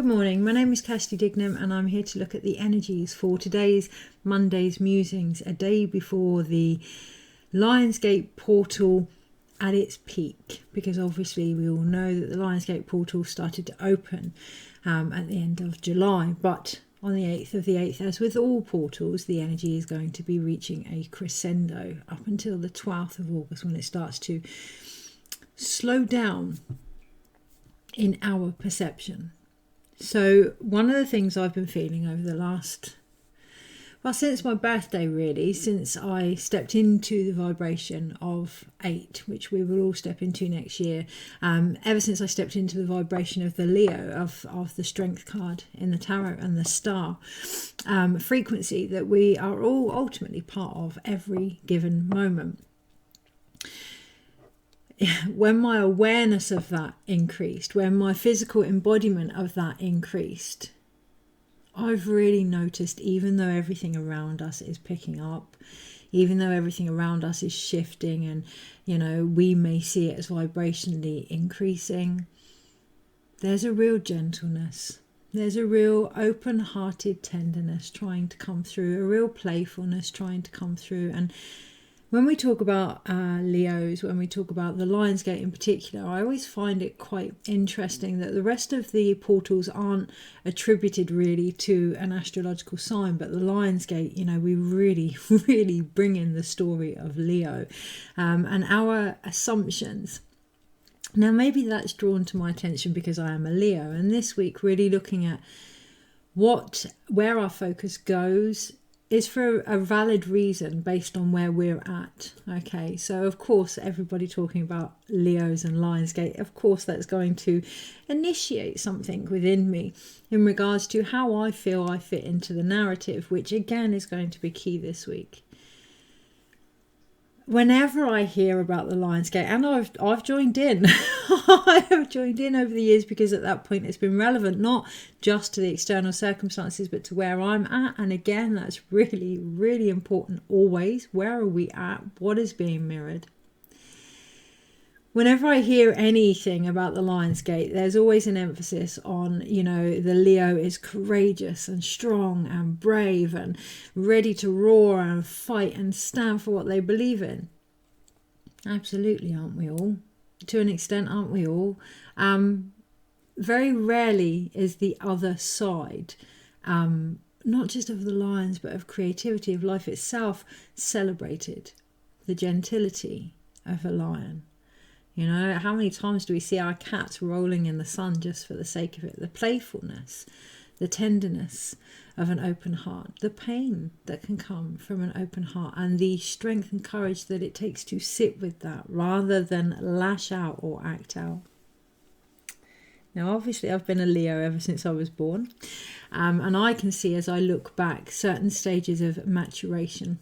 Good morning, my name is Kirsty Dignam and I'm here to look at the energies for today's Monday's Musings, a day before the Lionsgate portal at its peak, because obviously we all know that the Lionsgate portal started to open at the end of July, but on the 8th of the 8th, as with all portals, the energy is going to be reaching a crescendo up until the 12th of August, when it starts to slow down in our perception. So one of the things I've been feeling over the last, since my birthday really, since I stepped into the vibration of 8, which we will all step into next year, ever since I stepped into the vibration of the Leo, of the Strength card in the Tarot and the Star frequency that we are all ultimately part of every given moment. When my awareness of that increased, when my physical embodiment of that increased, I've really noticed, even though everything around us is picking up, even though everything around us is shifting and, we may see it as vibrationally increasing, there's a real gentleness. There's a real open-hearted tenderness trying to come through, a real playfulness trying to come through. And when we talk about Leos, when we talk about the Lionsgate in particular, I always find it quite interesting that the rest of the portals aren't attributed really to an astrological sign, but the Lionsgate, we really, really bring in the story of Leo and our assumptions. Now, maybe that's drawn to my attention because I am a Leo, and this week really looking at where our focus goes is for a valid reason based on where we're at. Okay, so of course everybody talking about Leos and Lionsgate, of course that's going to initiate something within me in regards to how I feel I fit into the narrative, which again is going to be key this week. Whenever I hear about the Lionsgate, and I've joined in, I have joined in over the years, because at that point it's been relevant not just to the external circumstances but to where I'm at. And again, that's really, really important always. Where are we at? What is being mirrored? Whenever I hear anything about the Lionsgate, there's always an emphasis on, the Leo is courageous and strong and brave and ready to roar and fight and stand for what they believe in. Absolutely, aren't we all? To an extent, aren't we all? Very rarely is the other side, not just of the lions, but of creativity, of life itself, celebrated. The gentility of a lion. How many times do we see our cats rolling in the sun just for the sake of it? The playfulness, the tenderness of an open heart, the pain that can come from an open heart, and the strength and courage that it takes to sit with that rather than lash out or act out. Now, obviously, I've been a Leo ever since I was born, and I can see, as I look back, certain stages of maturation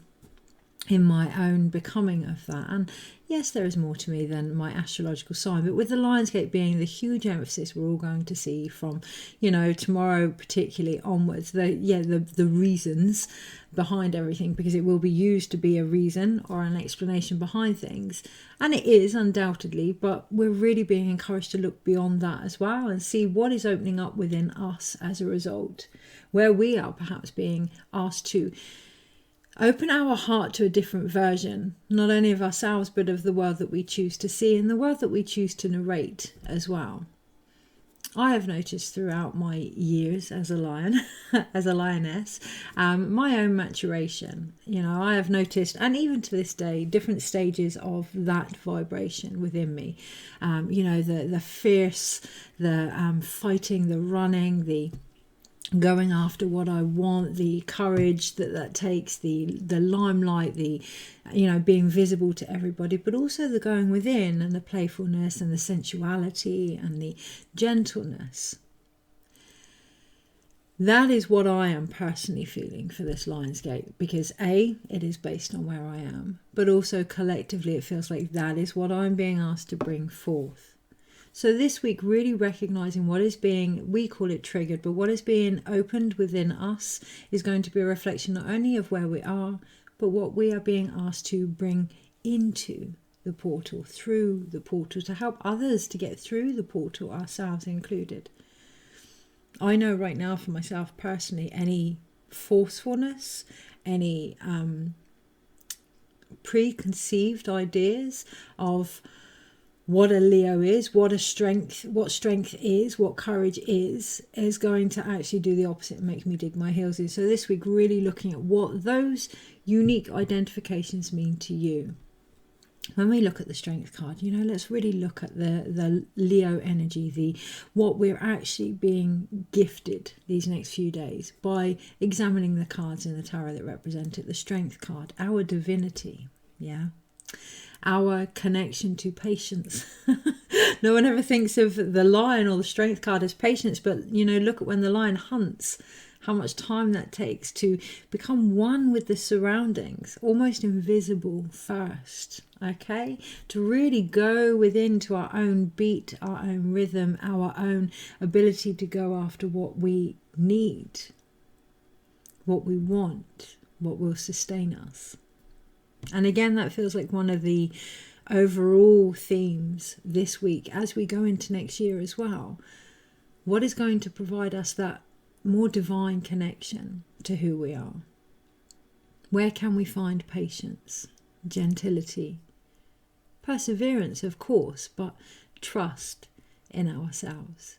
in my own becoming of that. And yes, there is more to me than my astrological sign, but with the Lionsgate being the huge emphasis we're all going to see from, tomorrow particularly onwards, the reasons behind everything, because it will be used to be a reason or an explanation behind things, and it is undoubtedly, but we're really being encouraged to look beyond that as well and see what is opening up within us as a result, where we are perhaps being asked to open our heart to a different version, not only of ourselves, but of the world that we choose to see and the world that we choose to narrate as well. I have noticed throughout my years as a lion, as a lioness, my own maturation. I have noticed, and even to this day, different stages of that vibration within me. The fierce, the fighting, the running, the going after what I want, the courage that takes, the limelight, the being visible to everybody, but also the going within and the playfulness and the sensuality and the gentleness. That is what I am personally feeling for this Lionsgate, because A, it is based on where I am, but also collectively it feels like that is what I'm being asked to bring forth. So this week, really recognizing what is being, we call it triggered, but what is being opened within us is going to be a reflection not only of where we are, but what we are being asked to bring into the portal, through the portal, to help others to get through the portal, ourselves included. I know right now for myself personally, any forcefulness, any preconceived ideas of what a Leo is, what strength is, what courage is going to actually do the opposite and make me dig my heels in. So this week, really looking at what those unique identifications mean to you. When we look at the strength card, let's really look at the Leo energy, what we're actually being gifted these next few days by examining the cards in the tarot that represent it. The strength card, our divinity, our connection to patience. No one ever thinks of the lion or the strength card as patience, but look at when the lion hunts, how much time that takes to become one with the surroundings, almost invisible first, okay? To really go within to our own beat, our own rhythm, our own ability to go after what we need, what we want, what will sustain us. And again, that feels like one of the overall themes this week as we go into next year as well. What is going to provide us that more divine connection to who we are? Where can we find patience, gentility, perseverance, of course, but trust in ourselves,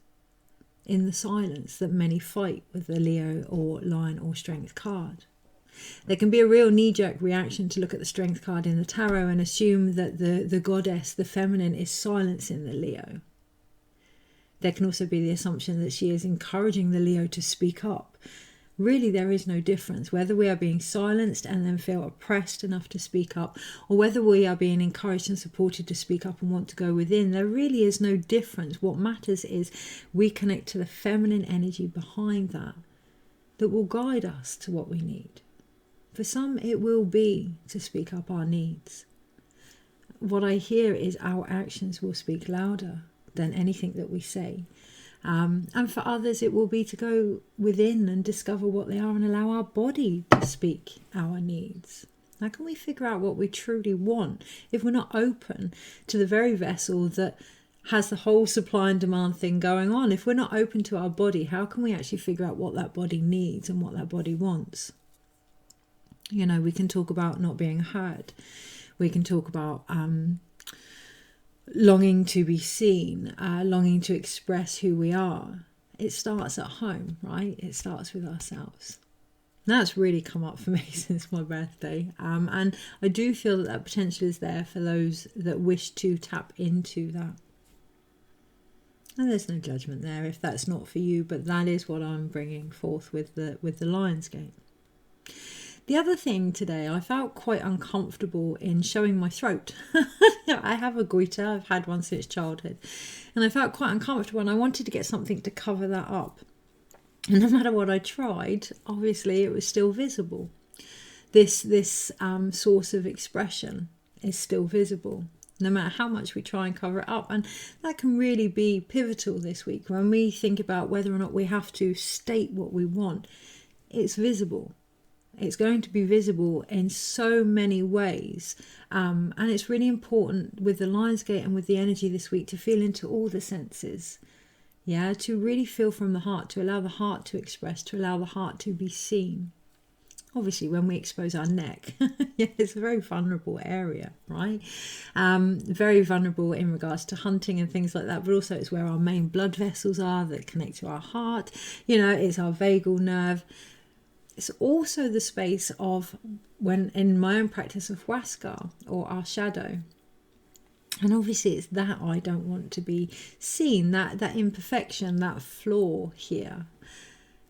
in the silence that many fight with the Leo or Lion or Strength card? There can be a real knee-jerk reaction to look at the Strength card in the tarot and assume that the goddess, the feminine, is silencing the Leo. There can also be the assumption that she is encouraging the Leo to speak up. Really, there is no difference whether we are being silenced and then feel oppressed enough to speak up, or whether we are being encouraged and supported to speak up and want to go within. There really is no difference. What matters is we connect to the feminine energy behind that will guide us to what we need. For some, it will be to speak up our needs. What I hear is our actions will speak louder than anything that we say. And for others, it will be to go within and discover what they are and allow our body to speak our needs. How can we figure out what we truly want if we're not open to the very vessel that has the whole supply and demand thing going on? If we're not open to our body, how can we actually figure out what that body needs and what that body wants? We can talk about not being heard. We can talk about longing to be seen, longing to express who we are. It starts at home, right? It starts with ourselves. That's really come up for me since my birthday. And I do feel that potential is there for those that wish to tap into that. And there's no judgment there if that's not for you, but that is what I'm bringing forth with the Lionsgate. The other thing today, I felt quite uncomfortable in showing my throat. I have a goiter, I've had one since childhood, and I felt quite uncomfortable and I wanted to get something to cover that up. And no matter what I tried, obviously it was still visible. This source of expression is still visible, no matter how much we try and cover it up. And that can really be pivotal this week when we think about whether or not we have to state what we want. It's visible. It's going to be visible in so many ways. And it's really important with the Lionsgate and with the energy this week to feel into all the senses. To really feel from the heart, to allow the heart to express, to allow the heart to be seen. Obviously, when we expose our neck, it's a very vulnerable area, right? Very vulnerable in regards to hunting and things like that, but also it's where our main blood vessels are that connect to our heart. It's our vagal nerve. It's also the space of when in my own practice of Huascar or our shadow. And obviously it's that I don't want to be seen, that imperfection, that flaw here.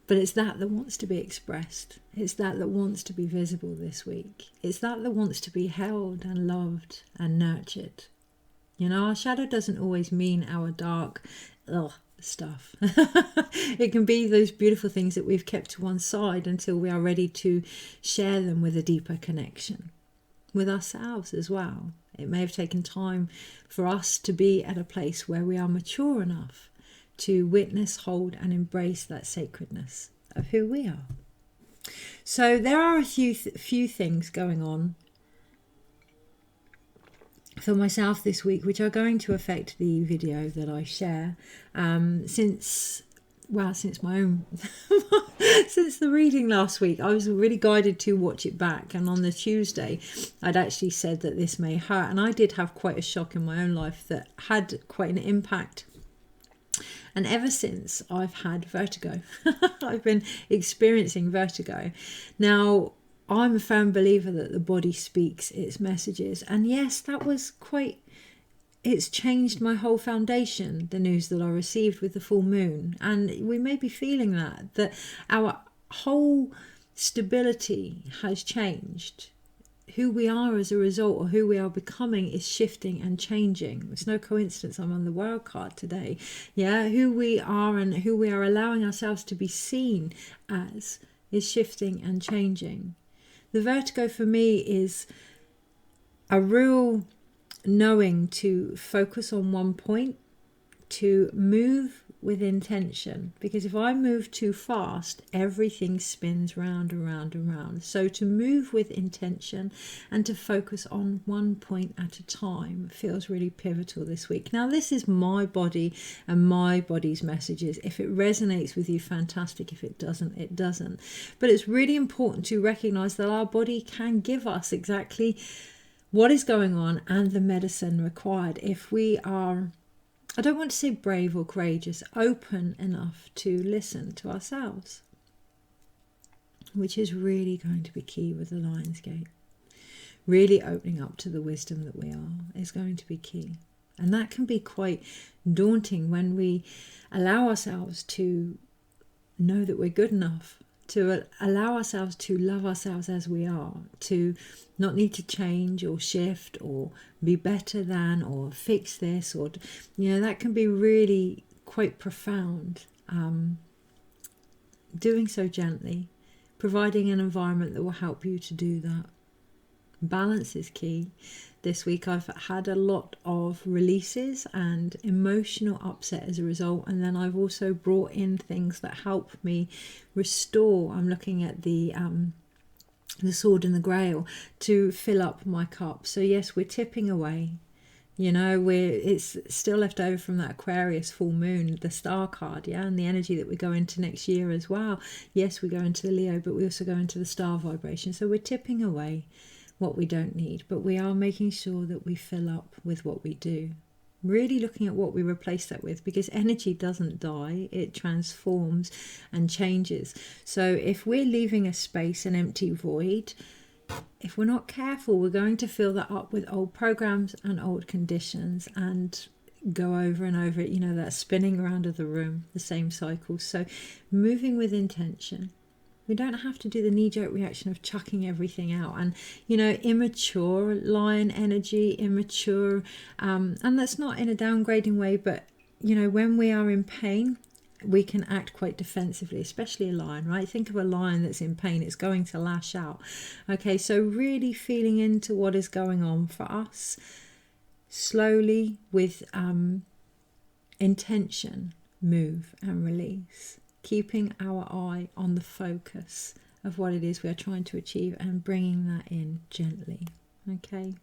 But it's that wants to be expressed. It's that wants to be visible this week. It's that wants to be held and loved and nurtured. Our shadow doesn't always mean our dark stuff. It can be those beautiful things that we've kept to one side until we are ready to share them with a deeper connection with ourselves as well. It may have taken time for us to be at a place where we are mature enough to witness, hold and embrace that sacredness of who we are. So there are a few things going on for myself this week which are going to affect the video that I share. Since well, since my own, since the reading last week, I was really guided to watch it back. And on the Tuesday, I'd actually said that this may hurt. And I did have quite a shock in my own life that had quite an impact. And ever since, I've had vertigo. I've been experiencing vertigo. Now, I'm a firm believer that the body speaks its messages. And yes, that was it's changed my whole foundation, the news that I received with the full moon. And we may be feeling that our whole stability has changed. Who we are as a result, or who we are becoming, is shifting and changing. It's no coincidence I'm on the World card today. Yeah, who we are and who we are allowing ourselves to be seen as is shifting and changing. The vertigo for me is a real knowing to focus on one point, to move with intention, because if I move too fast, everything spins round and round and round. So to move with intention and to focus on one point at a time feels really pivotal this week. Now, this is my body and my body's messages. If it resonates with you, fantastic. If it doesn't, it doesn't. But it's really important to recognize that our body can give us exactly what is going on and the medicine required if we are, I don't want to say brave or courageous, open enough to listen to ourselves, which is really going to be key with the Lion's Gate. Really opening up to the wisdom that we are is going to be key. And that can be quite daunting when we allow ourselves to know that we're good enough, to allow ourselves to love ourselves as we are, to not need to change or shift or be better than or fix this, or that can be really quite profound. Doing so gently, providing an environment that will help you to do that. Balance is key. This week I've had a lot of releases and emotional upset as a result, and then I've also brought in things that help me restore. I'm looking at the Sword and the Grail to fill up my cup. So yes, we're tipping away. It's still left over from that Aquarius full moon, the star card, and the energy that we go into next year as well. Yes, we go into the Leo, but we also go into the star vibration. So we're tipping away what we don't need, but we are making sure that we fill up with what we do. Really looking at what we replace that with, because energy doesn't die, it transforms and changes. So if we're leaving a space, an empty void, if we're not careful, we're going to fill that up with old programs and old conditions and go over and over it, that spinning around of the room, the same cycle. So moving with intention. We don't have to do the knee-jerk reaction of chucking everything out. And, immature lion energy, immature, and that's not in a downgrading way, but, when we are in pain, we can act quite defensively, especially a lion, right? Think of a lion that's in pain, it's going to lash out. Okay, so really feeling into what is going on for us, slowly with intention, move and release. Keeping our eye on the focus of what it is we are trying to achieve and bringing that in gently. Okay.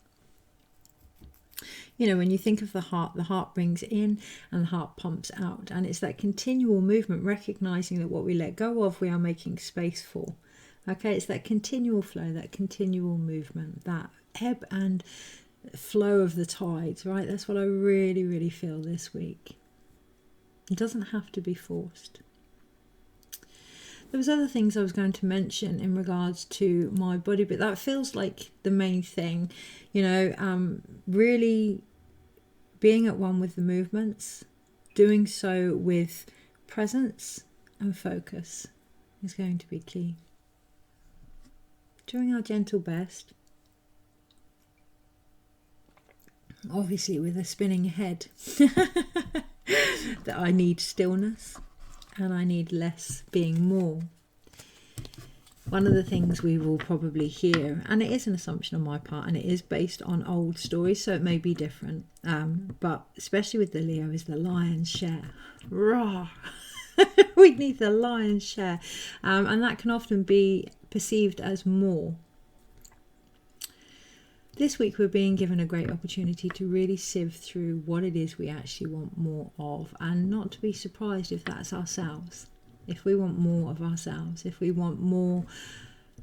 When you think of the heart brings in and the heart pumps out. And it's that continual movement, recognizing that what we let go of, we are making space for. Okay, it's that continual flow, that continual movement, that ebb and flow of the tides, right? That's what I really, really feel this week. It doesn't have to be forced. There was other things I was going to mention in regards to my body, but that feels like the main thing, really being at one with the movements, doing so with presence and focus is going to be key. Doing our gentle best, obviously with a spinning head, that I need stillness. And I need less being more. One of the things we will probably hear, and it is an assumption on my part, and it is based on old stories, so it may be different, but especially with the Leo, is the lion's share. Raw. We need the lion's share, and that can often be perceived as more. this week we're being given a great opportunity to really sieve through what it is we actually want more of, and not to be surprised if that's ourselves. If we want more of ourselves, if we want more,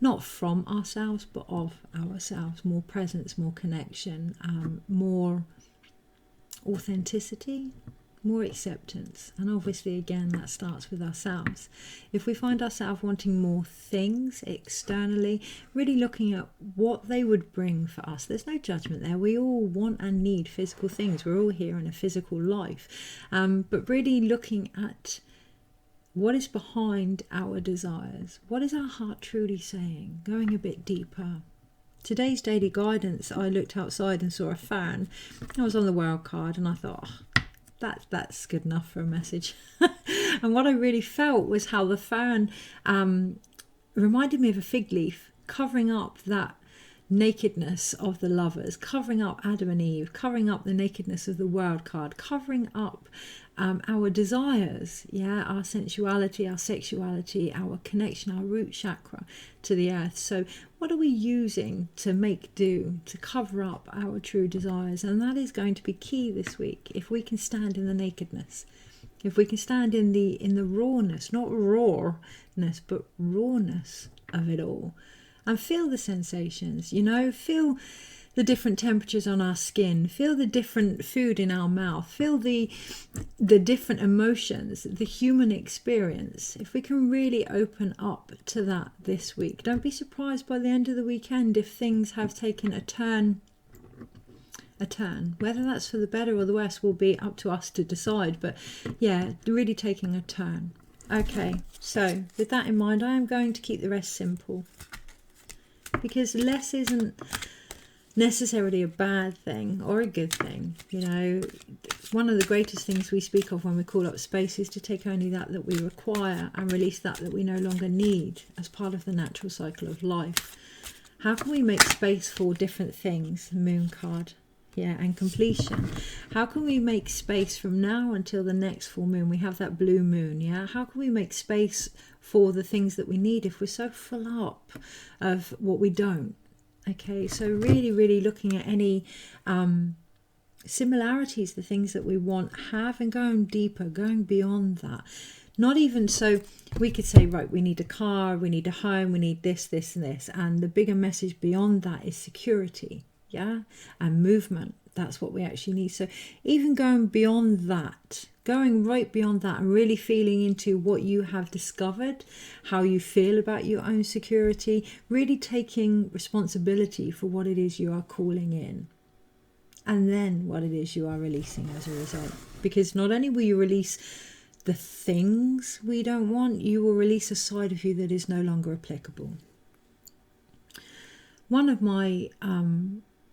not from ourselves, but of ourselves, more presence, more connection, more authenticity, more acceptance. And obviously, again, that starts with ourselves. If we find ourselves wanting more things externally, really looking at what they would bring for us. There's no judgment there. We all want and need physical things. We're all here in a physical life. But really looking at what is behind our desires. What is our heart truly saying? Going a bit deeper. Today's daily guidance, I looked outside and saw a fan. I was on the world card and I thought, that's good enough for a message. And what I really felt was how the fan reminded me of a fig leaf, covering up that nakedness of the lovers, covering up Adam and Eve, covering up the nakedness of the world card, covering up our desires, our sensuality, our sexuality, our connection, our root chakra to the earth. So what are we using to make do, to cover up our true desires? And that is going to be key this week. If we can stand in the nakedness, if we can stand in the rawness, not rawness, but rawness of it all, and feel the sensations, feel the different temperatures on our skin, feel the different food in our mouth, feel the different emotions, the human experience. If we can really open up to that this week, don't be surprised by the end of the weekend if things have taken a turn. Whether that's for the better or the worse will be up to us to decide, but really taking a turn. Okay, so with that in mind, I am going to keep the rest simple, because less isn't necessarily a bad thing or a good thing. One of the greatest things we speak of when we call up space is to take only that we require and release that we no longer need as part of the natural cycle of life. How can we make space for different things? Moon card. And completion. How can we make space from now until the next full moon? We have that blue moon. How can we make space for the things that we need if we're so full up of what we don't? Okay, so really looking at any similarities, the things that we want, have, and going deeper, going beyond that. Not even so we could say, right, we need a car, we need a home, we need this, and this. And the bigger message beyond that is security. And movement. That's what we actually need. So even going beyond that, going right beyond that, and really feeling into what you have discovered, how you feel about your own security, really taking responsibility for what it is you are calling in, and then what it is you are releasing as a result. Because not only will you release the things we don't want, you will release a side of you that is no longer applicable. One of my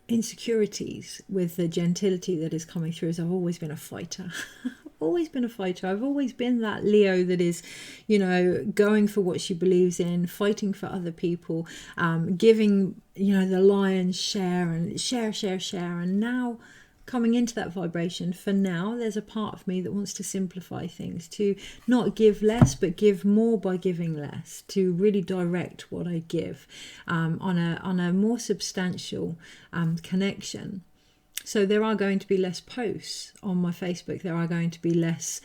insecurities with the gentility that is coming through is I've always been a fighter. I've always been that Leo that is, going for what she believes in, fighting for other people, giving, the lion's share and share. And now coming into that vibration, for now, there's a part of me that wants to simplify things, to not give less, but give more by giving less, to really direct what I give on a more substantial connection. So there are going to be less posts on my Facebook. There are going to be less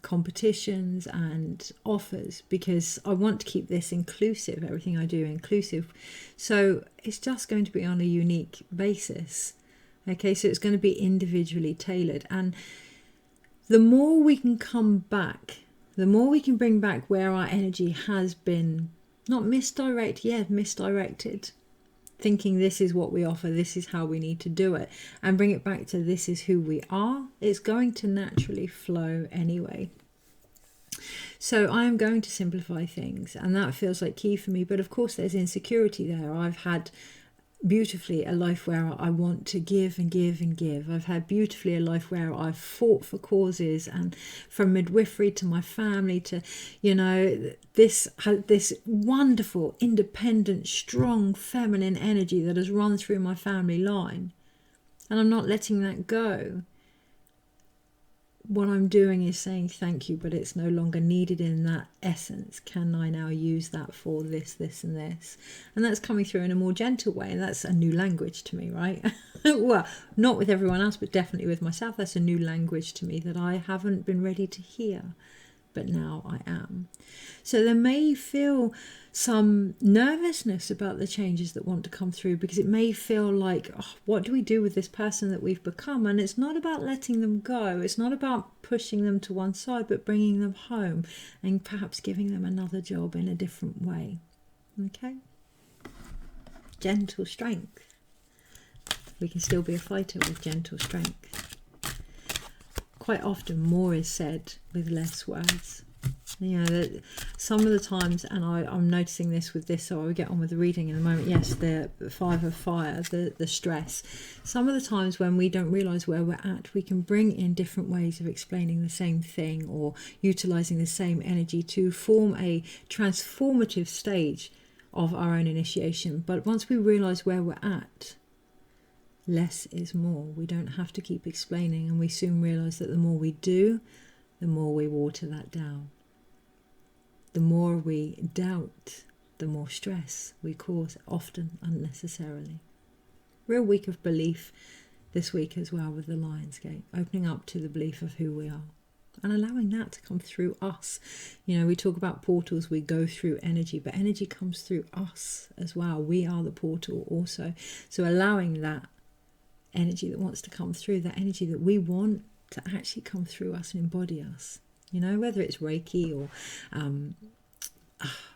competitions and offers, because I want to keep this inclusive, everything I do inclusive. So it's just going to be on a unique basis. Okay, so it's going to be individually tailored. And the more we can come back, the more we can bring back where our energy has been, not misdirected, thinking this is what we offer, this is how we need to do it, and bring it back to this is who we are, it's going to naturally flow anyway. So I am going to simplify things, and that feels like key for me. But of course there's insecurity there. I've had beautifully a life where I want to give and give and give. I've had beautifully a life where I've fought for causes, and from midwifery to my family to, this wonderful, independent, strong, feminine energy that has run through my family line. And I'm not letting that go. what I'm doing is saying thank you, but it's no longer needed in that essence. Can I now use that for this, this, and this? And that's coming through in a more gentle way. And that's a new language to me, right? Well, not with everyone else, but definitely with myself. That's a new language to me that I haven't been ready to hear, but now I am. So there may feel some nervousness about the changes that want to come through, because it may feel like, oh, what do we do with this person that we've become? And it's not about letting them go. It's not about pushing them to one side, but bringing them home and perhaps giving them another job in a different way. Okay? Gentle strength. We can still be a fighter with gentle strength. Quite often more is said with less words. You know, that some of the times, and I'm noticing this with this, so I will get on with the reading in a moment. Yes, the 5 of fire, the stress. Some of the times when we don't realise where we're at, we can bring in different ways of explaining the same thing or utilising the same energy to form a transformative stage of our own initiation. But once we realise where we're at, less is more. We don't have to keep explaining, and we soon realise that the more we do, the more we water that down. The more we doubt, the more stress we cause, often unnecessarily. Real week of belief this week as well with the Lionsgate, opening up to the belief of who we are and allowing that to come through us. You know, we talk about portals, we go through energy, but energy comes through us as well. We are the portal also. So allowing that energy that wants to come through, that energy that we want to actually come through us and embody us. You know, whether it's Reiki or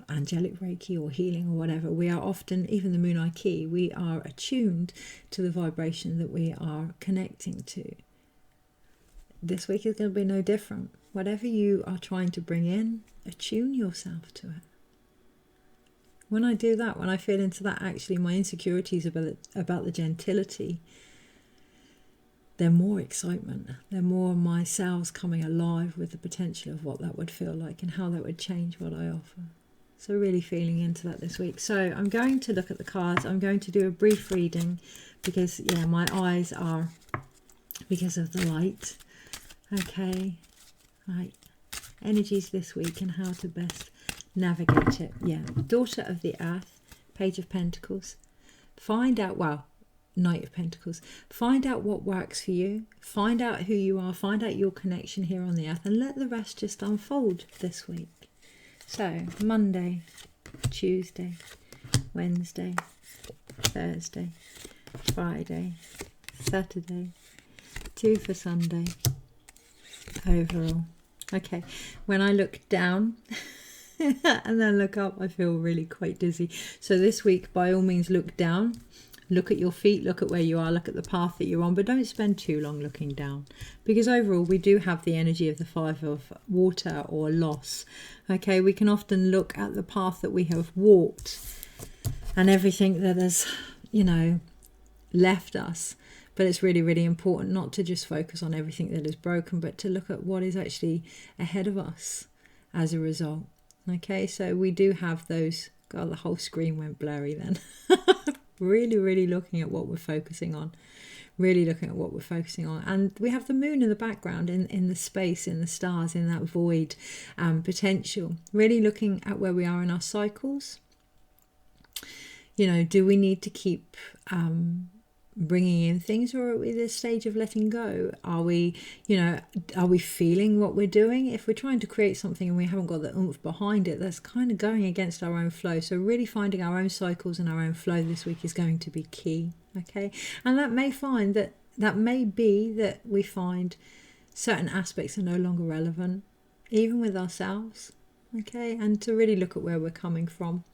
angelic Reiki or healing or whatever, we are often, even the Moon Eye Key, we are attuned to the vibration that we are connecting to. This week is going to be no different. Whatever you are trying to bring in, attune yourself to it. When I do that, when I feel into that, actually my insecurities about the gentility, they're more excitement. They're more my selves coming alive with the potential of what that would feel like and how that would change what I offer. So really feeling into that this week. So I'm going to look at the cards. I'm going to do a brief reading because, yeah, my eyes are, because of the light. Okay, right. Energies this week and how to best navigate it. Yeah, Daughter of the Earth, Page of Pentacles. Find out, well, Knight of Pentacles. Find out what works for you. Find out who you are. Find out your connection here on the earth and let the rest just unfold this week. So, Monday, Tuesday, Wednesday, Thursday, Friday, Saturday, 2 for Sunday, overall. Okay, when I look down and then look up, I feel really quite dizzy. So this week, by all means, look down. Look at your feet, look at where you are, look at the path that you're on, but don't spend too long looking down. Because overall, we do have the energy of the 5 of water or loss. Okay, we can often look at the path that we have walked and everything that has, you know, left us. But it's really, really important not to just focus on everything that is broken, but to look at what is actually ahead of us as a result. Okay, so we do have those, God, the whole screen went blurry then. Really, really looking at what we're focusing on. Really looking at what we're focusing on. And we have the moon in the background, in the space, in the stars, in that void potential. Really looking at where we are in our cycles. You know, do we need to keep bringing in things, or are we at this stage of letting go? Are we, you know, are we feeling what we're doing? If we're trying to create something and we haven't got the oomph behind it, that's kind of going against our own flow. So really finding our own cycles and our own flow this week is going to be key. Okay, and that may be that we find certain aspects are no longer relevant, even with ourselves. Okay, and to really look at where we're coming from.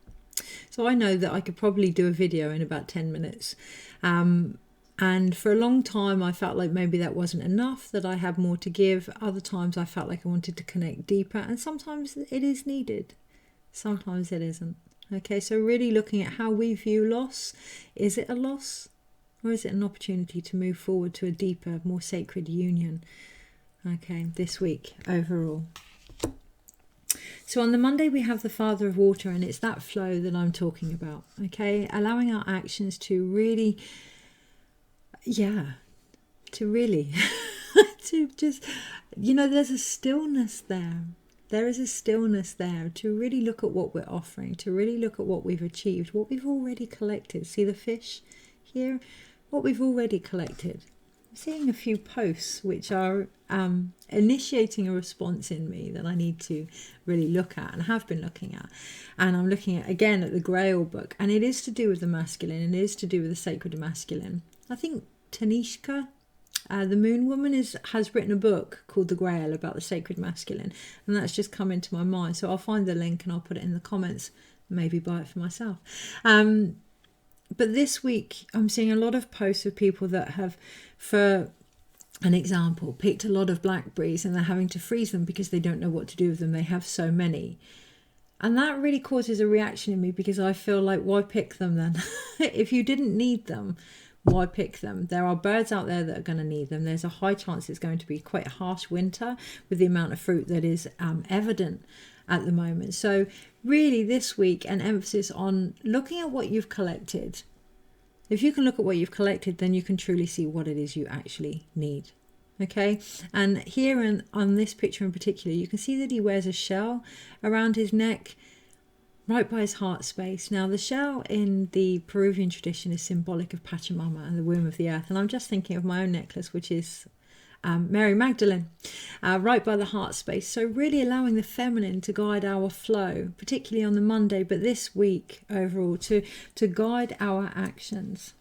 So I know that I could probably do a video in about 10 minutes. And for a long time, I felt like maybe that wasn't enough, that I had more to give. Other times I felt like I wanted to connect deeper. And sometimes it is needed. Sometimes it isn't. Okay, so really looking at how we view loss. Is it a loss? Or is it an opportunity to move forward to a deeper, more sacred union? Okay, this week overall. So on the Monday we have the Father of Water, and it's that flow that I'm talking about. Okay, allowing our actions to really, to just there's a stillness there. There is a stillness there to really look at what we're offering, to really look at what we've achieved, what we've already collected. See the fish here? What we've already collected. I'm seeing a few posts which are initiating a response in me that I need to really look at and have been looking at. And I'm looking at, again, at the Grail book. And it is to do with the masculine, and it is to do with the sacred masculine. I think Tanishka, the Moon Woman, has written a book called The Grail about the sacred masculine, and that's just come into my mind. So I'll find the link and I'll put it in the comments, maybe buy it for myself. But this week I'm seeing a lot of posts of people that have, for an example, picked a lot of blackberries and they're having to freeze them because they don't know what to do with them. They have so many. And that really causes a reaction in me, because I feel like, why pick them then? If you didn't need them, why pick them? There are birds out there that are going to need them. There's a high chance it's going to be quite a harsh winter with the amount of fruit that is evident at the moment. So really this week, an emphasis on looking at what you've collected. If you can look at what you've collected, then you can truly see what it is you actually need. Okay, and here on this picture in particular, you can see that he wears a shell around his neck, right by his heart space. Now, the shell in the Peruvian tradition is symbolic of Pachamama and the womb of the earth. And I'm just thinking of my own necklace, which is Mary Magdalene, right by the heart space. So really allowing the feminine to guide our flow, particularly on the Monday, but this week overall, to guide our actions.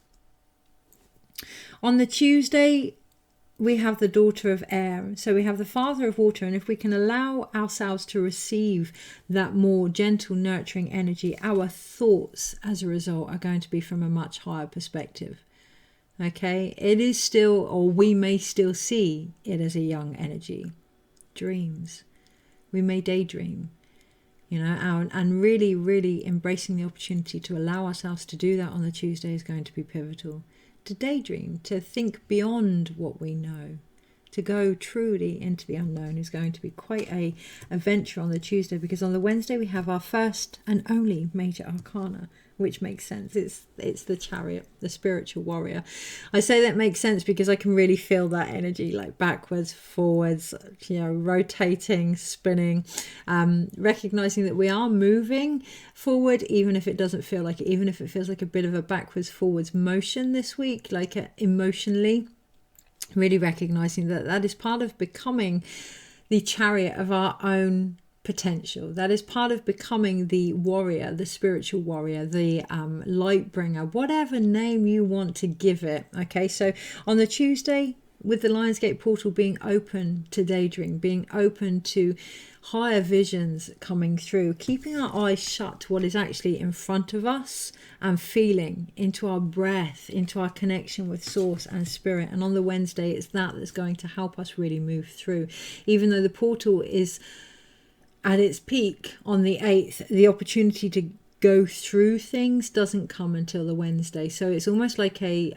On the Tuesday, we have the daughter of air. So we have the father of water. And if we can allow ourselves to receive that more gentle, nurturing energy, our thoughts as a result are going to be from a much higher perspective. Okay, it is still, or we may still see it as a young energy. Dreams. We may daydream, and really, really embracing the opportunity to allow ourselves to do that on the Tuesday is going to be pivotal. To daydream, to think beyond what we know, to go truly into the unknown is going to be quite a venture on the Tuesday, because on the Wednesday we have our first and only major arcana, which makes sense. It's the Chariot, the spiritual warrior. I say that makes sense because I can really feel that energy, like backwards, forwards, rotating, spinning, recognizing that we are moving forward, even if it doesn't feel like it, even if it feels like a bit of a backwards, forwards motion this week, like emotionally. Really recognizing that is part of becoming the chariot of our own potential. That is part of becoming the warrior, the spiritual warrior, the light bringer, whatever name you want to give it. Okay, so on the Tuesday, with the Lionsgate portal being open to daydream, being open to higher visions coming through, keeping our eyes shut to what is actually in front of us and feeling into our breath, into our connection with source and spirit. And on the Wednesday, it's that's going to help us really move through. Even though the portal is at its peak on the 8th, the opportunity to go through things doesn't come until the Wednesday. So it's almost like a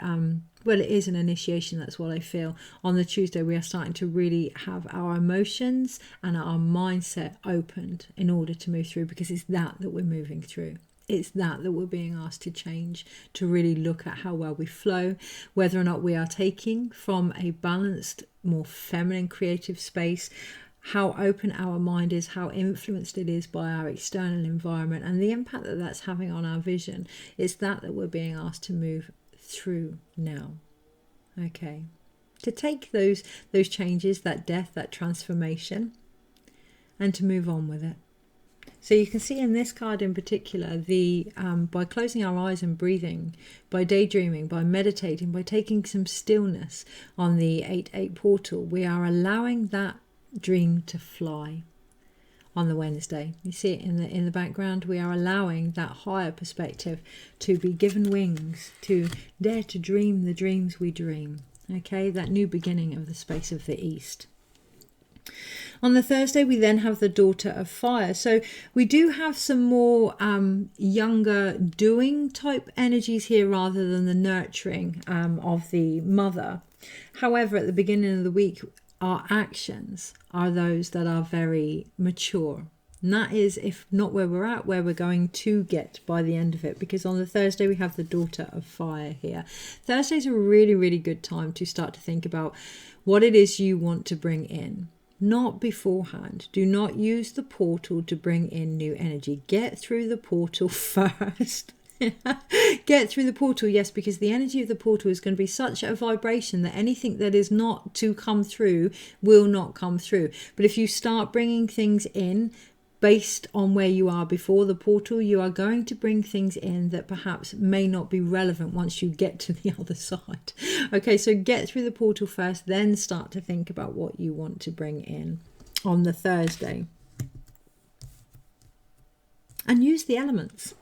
well, it is an initiation. That's what I feel. On the Tuesday, we are starting to really have our emotions and our mindset opened in order to move through, because it's that we're moving through. It's that we're being asked to change, to really look at how well we flow, whether or not we are taking from a balanced, more feminine, creative space, how open our mind is, how influenced it is by our external environment, and the impact that that's having on our vision. It's that we're being asked to move through now. Okay, to take those changes, that death, that transformation, and to move on with it. So you can see in this card in particular, the by closing our eyes and breathing, by daydreaming, by meditating, by taking some stillness on the 8/8 portal, we are allowing that dream to fly. On the Wednesday, you see it in the background. We are allowing that higher perspective to be given wings, to dare to dream the dreams we dream. Okay, that new beginning of the space of the East. On the Thursday, we then have the daughter of fire. So we do have some more younger doing type energies here rather than the nurturing of the mother. However, at the beginning of the week, our actions are those that are very mature. And that is, if not where we're at, where we're going to get by the end of it. Because on the Thursday, we have the daughter of fire here. Thursday's a really, really good time to start to think about what it is you want to bring in. not beforehand. Do not use the portal to bring in new energy. Get through the portal first. Get through the portal, yes, because the energy of the portal is going to be such a vibration that anything that is not to come through will not come through. But if you start bringing things in based on where you are before the portal, you are going to bring things in that perhaps may not be relevant once you get to the other side. Okay, so get through the portal first, then start to think about what you want to bring in on the Thursday. And use the elements.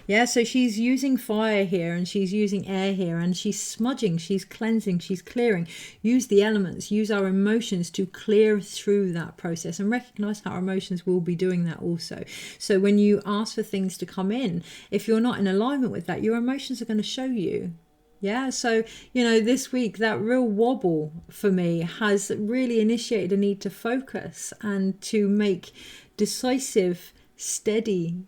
Yeah, so she's using fire here, and she's using air here, and she's smudging, she's cleansing, she's clearing. Use the elements, use our emotions to clear through that process, and recognize how our emotions will be doing that also. So when you ask for things to come in, if you're not in alignment with that, your emotions are going to show you. Yeah, so, you know, this week that real wobble for me has really initiated a need to focus and to make decisive, steady,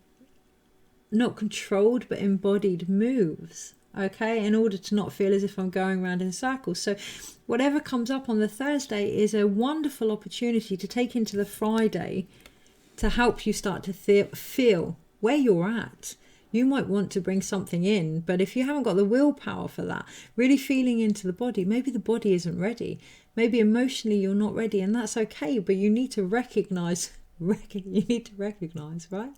not controlled but embodied moves, okay, in order to not feel as if I'm going around in circles. So whatever comes up on the Thursday is a wonderful opportunity to take into the Friday to help you start to feel where you're at. You might want to bring something in, but if you haven't got the willpower for that, really feeling into the body, maybe the body isn't ready, maybe emotionally you're not ready, and that's okay. But you need to recognize right,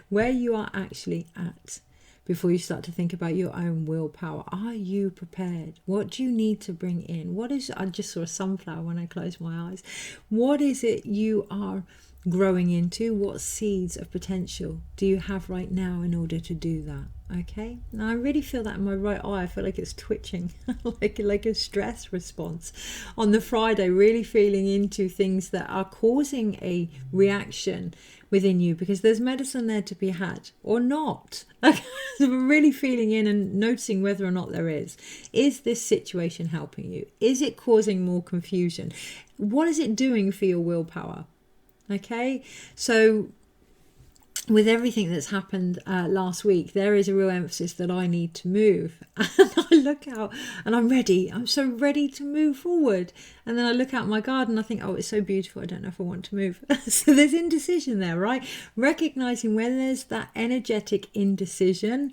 where you are actually at before you start to think about your own willpower. Are you prepared? What do you need to bring in? What is, I just saw a sunflower when I closed my eyes. What is it you are growing into? What seeds of potential do you have right now in order to do that? Okay, now I really feel that in my right eye. I feel like it's twitching, like a stress response on the Friday, really feeling into things that are causing a reaction within you, because there's medicine there to be had or not. So we're really feeling in and noticing whether or not there is this situation helping you? Is it causing more confusion? What is it doing for your willpower? Okay, so with everything that's happened last week, there is a real emphasis that I need to move. And I look out and I'm ready. I'm so ready to move forward. And then I look out in my garden and I think, oh, it's so beautiful. I don't know if I want to move. So there's indecision there, right? Recognizing when there's that energetic indecision,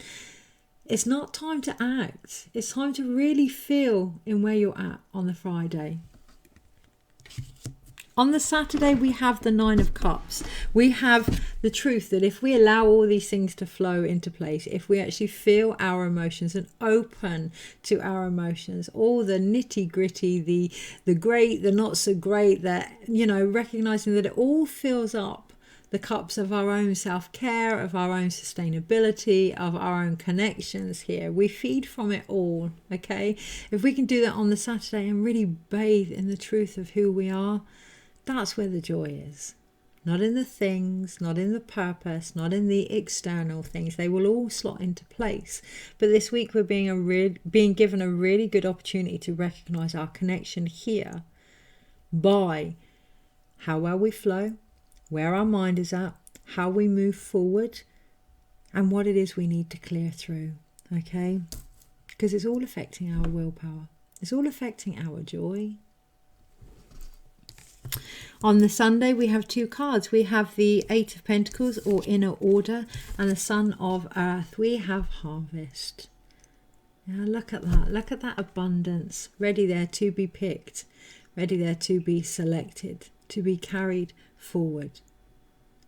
it's not time to act. It's time to really feel in where you're at on the Friday. On the Saturday, we have the Nine of Cups. We have the truth that if we allow all these things to flow into place, if we actually feel our emotions and open to our emotions, all the nitty gritty, the great, the not so great, that, you know, recognizing that it all fills up the cups of our own self-care, of our own sustainability, of our own connections here. We feed from it all, okay? If we can do that on the Saturday and really bathe in the truth of who we are, that's where the joy is. Not in the things, not in the purpose, not in the external things. They will all slot into place. But this week we're being given a really good opportunity to recognize our connection here by how well we flow, where our mind is at, how we move forward, and what it is we need to clear through. Okay? Because it's all affecting our willpower. It's all affecting our joy. On the Sunday, we have two cards. We have the Eight of Pentacles, or inner order, and the Son of Earth. We have harvest. Yeah, look at that. Look at that abundance. Ready there to be picked. Ready there to be selected. To be carried forward.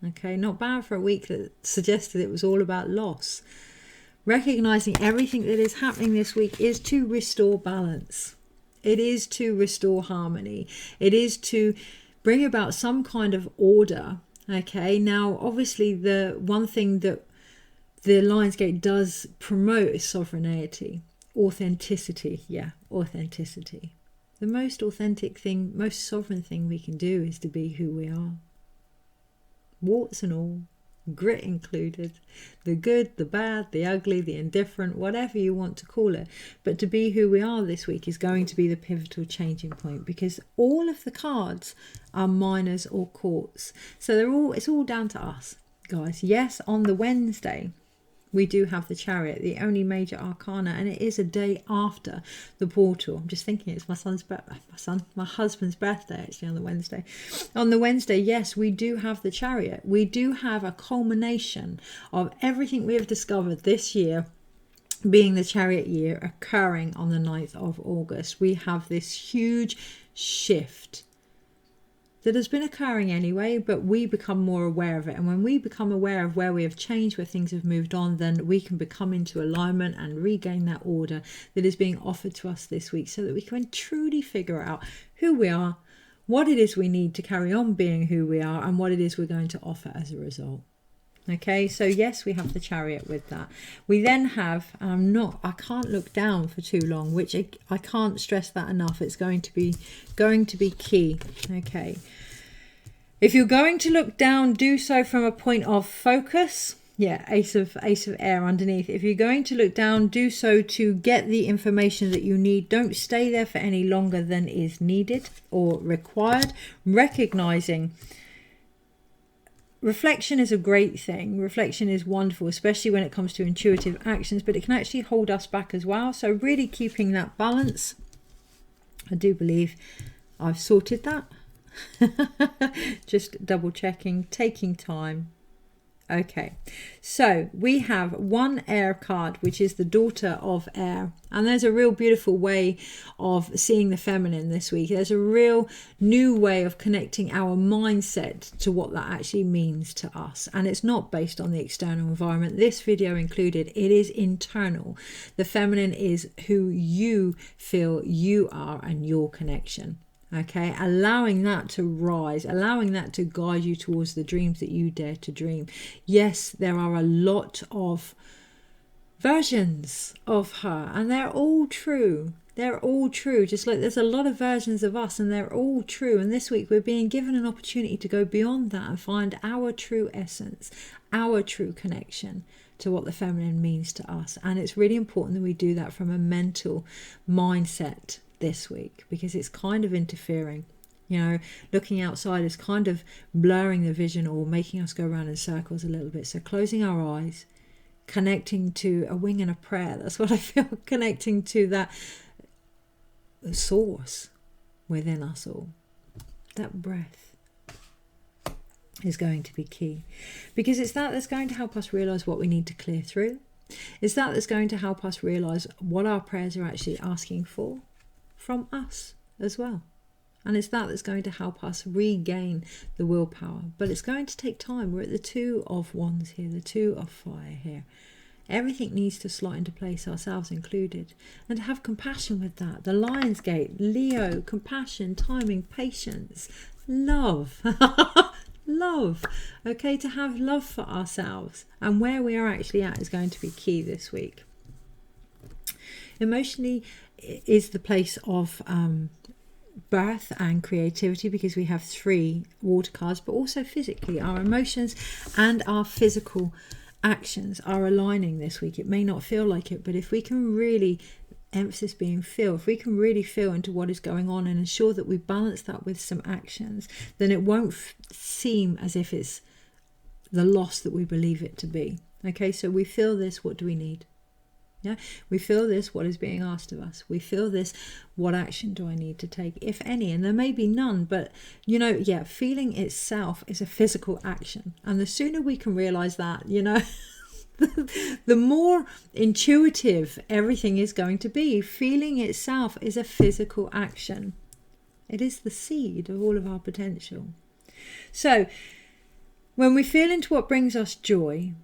Okay, not bad for a week that suggested it was all about loss. Recognizing everything that is happening this week is to restore balance. It is to restore harmony. It is to bring about some kind of order. Okay, now obviously the one thing that the Lionsgate does promote is sovereignty, authenticity. Yeah, authenticity. The most authentic thing, most sovereign thing we can do is to be who we are. Warts and all, grit included, the good, the bad, the ugly, the indifferent, whatever you want to call it. But to be who we are this week is going to be the pivotal changing point, because all of the cards are minors or courts. So it's all down to us, guys. Yes, on the Wednesday, we do have the Chariot, the only major arcana, and it is a day after the portal. I'm just thinking it's my husband's birthday actually on the Wednesday. On the Wednesday, yes, we do have the Chariot. We do have a culmination of everything we have discovered this year, being the Chariot year, occurring on the 9th of August. We have this huge shift that has been occurring anyway, but we become more aware of it. And when we become aware of where we have changed, where things have moved on, then we can become into alignment and regain that order that is being offered to us this week, so that we can truly figure out who we are, what it is we need to carry on being who we are, and what it is we're going to offer as a result. Okay, so yes, we have the Chariot with that. We then have, I can't look down for too long, which I can't stress that enough. It's going to be key. Okay, if you're going to look down, do so from a point of focus. Yeah, Ace of Air underneath. If you're going to look down, do so to get the information that you need. Don't stay there for any longer than is needed or required. Recognizing reflection is a great thing. Reflection is wonderful, especially when it comes to intuitive actions, but it can actually hold us back as well. So really keeping that balance. I do believe I've sorted that. Just double checking, taking time. Okay, so we have one air card, which is the daughter of air, and there's a real beautiful way of seeing the feminine this week. There's a real new way of connecting our mindset to what that actually means to us, and it's not based on the external environment, this video included. It is internal. The feminine is who you feel you are and your connection. Okay, allowing that to rise, allowing that to guide you towards the dreams that you dare to dream. Yes, there are a lot of versions of her, and they're all true. They're all true, just like there's a lot of versions of us, and they're all true. And this week we're being given an opportunity to go beyond that and find our true essence, our true connection to what the feminine means to us. And it's really important that we do that from a mental mindset this week, because it's kind of interfering. You know, looking outside is kind of blurring the vision or making us go around in circles a little bit. So closing our eyes, connecting to a wing and a prayer. That's what I feel, connecting to that source within us all. That breath is going to be key, because it's that that's going to help us realize what we need to clear through. It's that that's going to help us realize what our prayers are actually asking for from us as well. And it's that that's going to help us regain the willpower. But it's going to take time. We're at the 2 of Wands here, the 2 of Fire here. Everything needs to slot into place, ourselves included. And to have compassion with that. The Lion's Gate, Leo, compassion, timing, patience, love. Love. Okay, to have love for ourselves. And where we are actually at is going to be key this week. Emotionally is the place of birth and creativity, because we have 3 water cards, but also physically our emotions and our physical actions are aligning this week. It may not feel like it, but if we can really, emphasis being feel, if we can really feel into what is going on and ensure that we balance that with some actions, then it won't seem as if it's the loss that we believe it to be. Okay, so we feel this, what do we need? Yeah, we feel this, what is being asked of us? We feel this, what action do I need to take, if any? And there may be none, but you know, yeah, feeling itself is a physical action. And the sooner we can realize that, you know, the more intuitive everything is going to be. Feeling itself is a physical action. It is the seed of all of our potential. So when we feel into what brings us joy,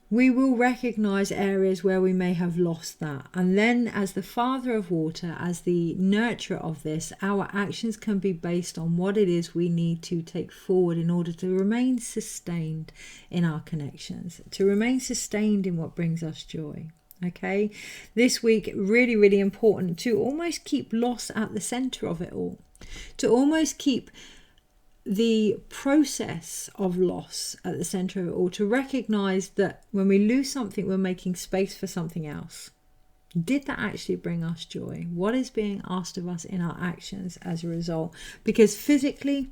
we will recognize areas where we may have lost that. And then as the Father of Water, as the nurturer of this, our actions can be based on what it is we need to take forward in order to remain sustained in our connections, to remain sustained in what brings us joy. Okay, this week, really, really important to almost keep loss at the center of it all, to almost keep the process of loss at the center of it all, to recognize that when we lose something, we're making space for something else. Did that actually bring us joy? What is being asked of us in our actions as a result? Because physically,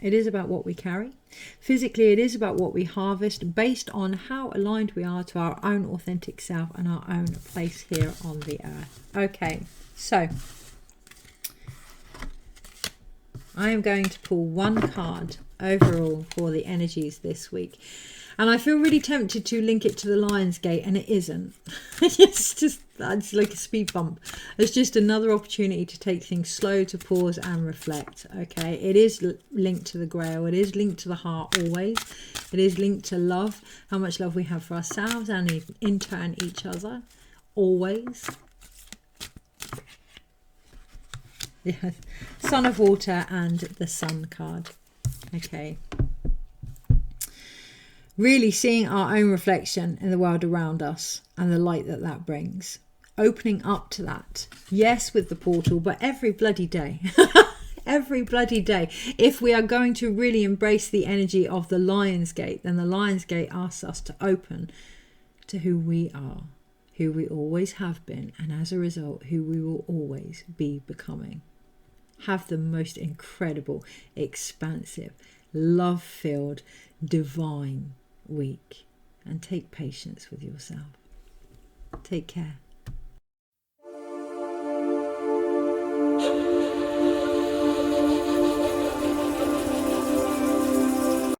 It is about what we carry. Physically, it is about what we harvest based on how aligned we are to our own authentic self and our own place here on the earth. Okay, so I am going to pull one card overall for the energies this week. And I feel really tempted to link it to the Lion's Gate, and it isn't. It's like a speed bump. It's just another opportunity to take things slow, to pause and reflect. Okay, it is linked to the Grail. It is linked to the heart always. It is linked to love, how much love we have for ourselves and in turn each other. Always. Yes. Son of Water and the Sun card. Okay. Really seeing our own reflection in the world around us and the light that that brings. Opening up to that. Yes, with the portal, but every bloody day. Every bloody day. If we are going to really embrace the energy of the Lion's Gate, then the Lion's Gate asks us to open to who we are, who we always have been, and as a result, who we will always be becoming. Have the most incredible, expansive, love-filled, divine week, and take patience with yourself. Take care.